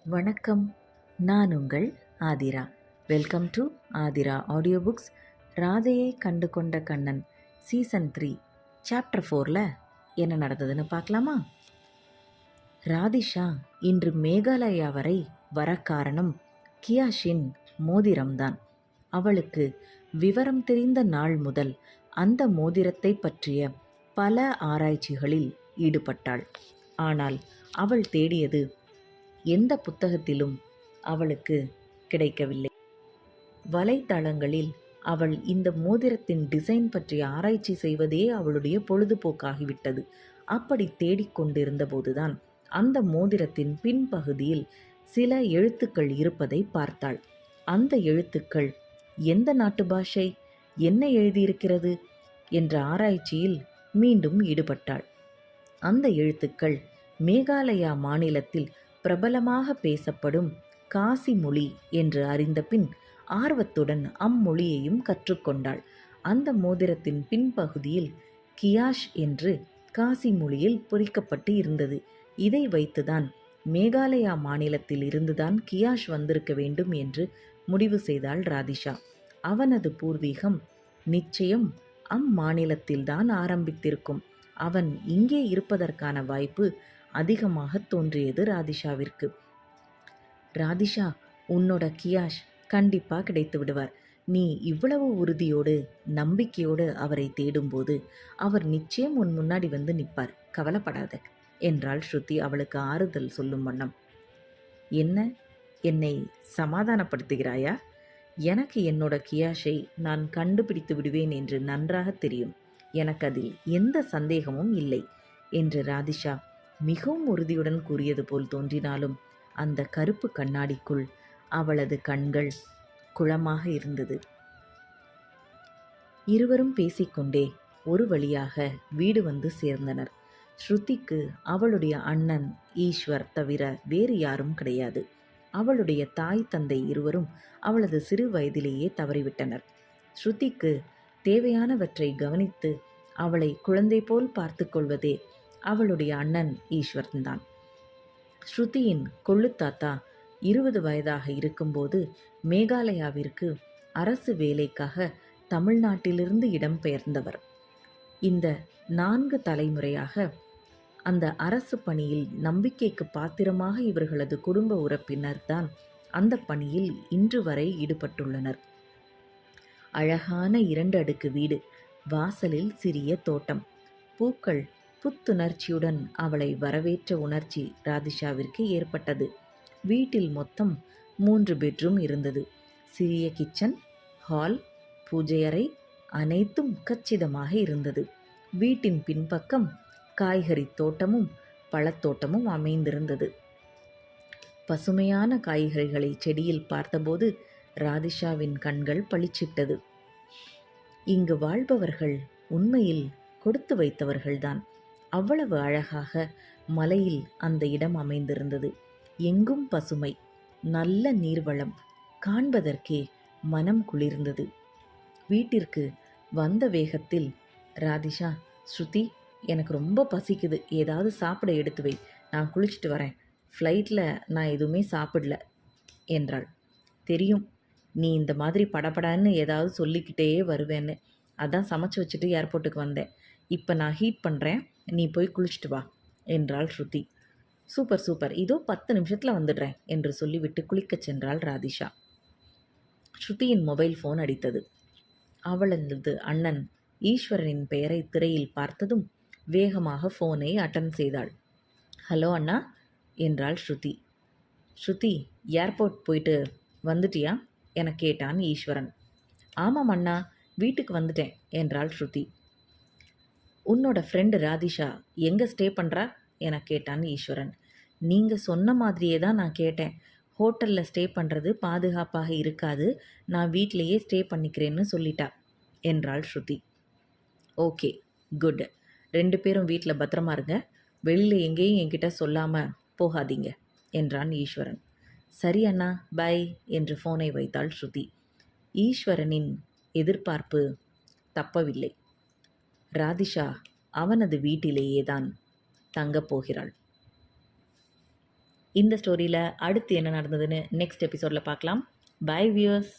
வணக்கம். நான் உங்கள் Aathira. Welcome to Aathira audio books. ராதையை கண்டு கொண்ட கண்ணன் சீசன் 3 சாப்டர் 4ல் என்ன நடந்ததுன்னு பார்க்கலாமா? ராதிஷா இன்று மேகாலயா வரை வர காரணம் கியாஷின் மோதிரம்தான். அவளுக்கு விவரம் தெரிந்த நாள் முதல் அந்த மோதிரத்தை பற்றிய பல ஆராய்ச்சிகளில் ஈடுபட்டாள். ஆனால் அவள் தேடியது எந்த புத்தகத்திலும் அவளுக்கு கிடைக்கவில்லை. வலைத்தளங்களில் அவள் இந்த மோதிரத்தின் டிசைன் பற்றிய ஆராய்ச்சி செய்வதே அவளுடைய பொழுதுபோக்காகிவிட்டது. அப்படி தேடிக்கொண்டிருந்த போதுதான் அந்த மோதிரத்தின் பின்பகுதியில் சில எழுத்துக்கள் இருப்பதை பார்த்தாள். அந்த எழுத்துக்கள் எந்த நாட்டு பாஷை, என்ன எழுதியிருக்கிறது என்ற ஆராய்ச்சியில் மீண்டும் ஈடுபட்டாள். அந்த எழுத்துக்கள் மேகாலயா மாநிலத்தில் பிரபலமாக பேசப்படும் காசி மொழி என்று அறிந்த பின் ஆர்வத்துடன் அம்மொழியையும் கற்றுக்கொண்டாள். அந்த மோதிரத்தின் பின்பகுதியில் கியாஷ் என்று காசி மொழியில் பொறிக்கப்பட்டு இருந்தது. இதை வைத்துதான் மேகாலயா மாநிலத்தில் இருந்துதான் கியாஷ் வந்திருக்க வேண்டும் என்று முடிவு செய்தாள் ராதிஷா. அவனது பூர்வீகம் நிச்சயம் அம்மாநிலத்தில்தான் ஆரம்பித்திருக்கும். அவன் இங்கே இருப்பதற்கான வாய்ப்பு அதிகமாக தோன்றியது ராதிஷாவிற்கு. ராதிஷா, உன்னோட கியாஷ் கண்டிப்பா கிடைத்து விடுவார். நீ இவ்வளவு உறுதியோடு நம்பிக்கையோடு அவரை தேடும்போது அவர் நிச்சயம் உன் முன்னாடி வந்து நிற்பார். கவலைப்படாத என்றாள் ஸ்ருதி அவளுக்கு ஆறுதல் சொல்லும் வண்ணம். என்ன, என்னை சமாதானப்படுத்துகிறாயா? எனக்கு என்னோட கியாஷை நான் கண்டுபிடித்து விடுவேன் என்று நன்றாக தெரியும். எனக்கு அதில் எந்த சந்தேகமும் இல்லை என்று ராதிஷா மிகவும் உறுதியுடன் கூறியது போல் தோன்றினாலும் அந்த கருப்பு கண்ணாடிக்குள் அவளது கண்கள் குளமாக இருந்தது. இருவரும் பேசிக்கொண்டே ஒரு வழியாக வீடு வந்து சேர்ந்தனர். ஸ்ருதிக்கு அவளுடைய அண்ணன் ஈஸ்வர் தவிர வேறு யாரும் கிடையாது. அவளுடைய தாய் தந்தை இருவரும் அவளது சிறு வயதிலேயே தவறிவிட்டனர். ஸ்ருதிக்கு தேவையானவற்றை கவனித்து அவளை குழந்தை போல் பார்த்து கொள்வதே அவளுடைய அண்ணன் ஈஸ்வரன்தான். ஸ்ருதியின் கொள்ளுத்தாத்தா 20 வயதாக இருக்கும்போது மேகாலயாவிற்கு அரசு வேலைக்காக தமிழ்நாட்டிலிருந்து இடம்பெயர்ந்தவர். இந்த 4 தலைமுறையாக அந்த அரசு பணியில் நம்பிக்கைக்கு பாத்திரமாக இவர்களது குடும்ப உறுப்பினர் தான் அந்த பணியில் இன்று வரை ஈடுபட்டுள்ளனர். அழகான 2 அடுக்கு வீடு, வாசலில் சிறிய தோட்டம், பூக்கள். புத்துணர்ச்சியுடன் அவளை வரவேற்ற உணர்ச்சி ராதிஷாவிற்கு ஏற்பட்டது. வீட்டில் மொத்தம் 3 பெட்ரூம் இருந்தது. சிறிய கிச்சன், ஹால், பூஜை அறை அனைத்தும் கச்சிதமாக இருந்தது. வீட்டின் பின்பக்கம் காய்கறி தோட்டமும் பழத்தோட்டமும் அமைந்திருந்தது. பசுமையான காய்கறிகளை செடியில் பார்த்தபோது ராதிஷாவின் கண்கள் பளிச்சிட்டது. இங்கு வாழ்பவர்கள் உண்மையில் கொடுத்து வைத்தவர்கள்தான். அவ்வளவு அழகாக மலையில் அந்த இடம் அமைந்திருந்தது. எங்கும் பசுமை, நல்ல நீர்வளம், காண்பதற்கே மனம் குளிர்ந்தது. வீட்டிற்கு வந்த வேகத்தில் ராதிஷா, ஸ்ருதி, எனக்கு ரொம்ப பசிக்குது, ஏதாவது சாப்பிட எடுத்து வை, நான் குளிச்சுட்டு வரேன், ஃப்ளைட்டில் நான் எதுவுமே சாப்பிடல என்றாள். தெரியும், நீ இந்த மாதிரி படபடான்னு ஏதாவது சொல்லிக்கிட்டே வருவேன்னு, அதான் சமைச்சு வச்சுட்டு ஏர்போர்ட்டுக்கு வந்தேன். இப்போ நான் ஹீட் பண்ணுறேன், நீ போய் குளிச்சுட்டு வா என்றாள் ஸ்ருதி. சூப்பர் சூப்பர், இதோ 10 நிமிஷத்தில் வந்துடுறேன் என்று சொல்லிவிட்டு குளிக்கச் சென்றாள் ராதிஷா. ஸ்ருதியின் மொபைல் ஃபோன் அடித்தது. அவளது அண்ணன் ஈஸ்வரனின் பெயரை திரையில் பார்த்ததும் வேகமாக ஃபோனை அட்டன் செய்தாள். ஹலோ அண்ணா என்றாள் ஸ்ருதி. ஸ்ருதி, ஏர்போர்ட் போயிட்டு வந்துட்டியா என கேட்டான் ஈஸ்வரன். ஆமாம் அண்ணா, வீட்டுக்கு வந்துட்டேன் என்றாள் ஸ்ருதி. உன்னோட ஃப்ரெண்டு ராதிஷா எங்கே ஸ்டே பண்ணுறா என கேட்டான் ஈஸ்வரன். நீங்கள் சொன்ன மாதிரியே தான் நான் கேட்டேன். ஹோட்டலில் ஸ்டே பண்ணுறது பாதுகாப்பாக இருக்காது, நான் வீட்டிலையே ஸ்டே பண்ணிக்கிறேன்னு சொல்லிட்டா என்றாள் ஸ்ருதி. Okay, good. 2 பேரும் வீட்டில் பத்திரமா இருங்க, வெளியில் எங்கேயும் என்கிட்ட சொல்லாமல் போகாதீங்க என்றான் ஈஸ்வரன். சரி அண்ணா, பை என்று ஃபோனை வைத்தாள் ஸ்ருதி. ஈஸ்வரனின் எதிர்பார்ப்பு தப்பவில்லை. ராதிஷா அவனது வீட்டிலேயே தான் தங்கப் போகிறாள். இந்த ஸ்டோரியில் அடுத்து என்ன நடந்ததுன்னு நெக்ஸ்ட் எபிசோடில் பார்க்கலாம். Bye viewers.